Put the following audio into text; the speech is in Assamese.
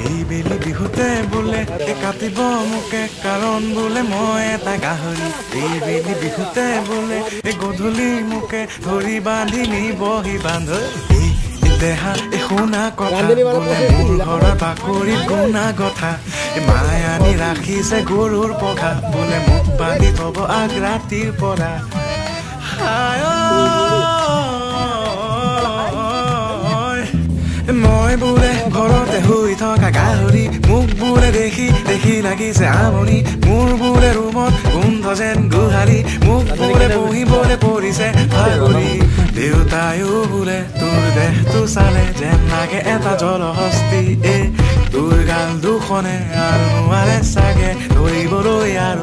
এই বেলি বিহুতে বোলে কাটিব মোকে কাৰণ বোলে মই এটা গাহৰি এই বেলি বিহুতে বোলে গধূলি মোকে ধৰি বান্ধি নিবহি বান্ধ এই দেহা শুনা কথা বোলে মোৰ ঘৰৰ বাকৰিত গুণা কথা মায়ে আনি ৰাখিছে গৰুৰ পঘা বোলে মোক বান্ধি থব আগ ৰাতিৰ পৰা মই বোলে ঘৰতে শুই থকা গাহৰি মোক বোলে দেখি দেখি লাগিছে আমনি মোৰ বোলে ৰুমত গোন্ধ যেন গোহালি মোক বোলে বহিবলৈ পৰিছে ভাগৰি দেউতায়ো বোলে তোৰ দেহটো চালে যেন লাগে এটা জলহস্তি তোৰ গাল দুখনে আৰু নোৱাৰে চাগে ধৰিবলৈ আৰু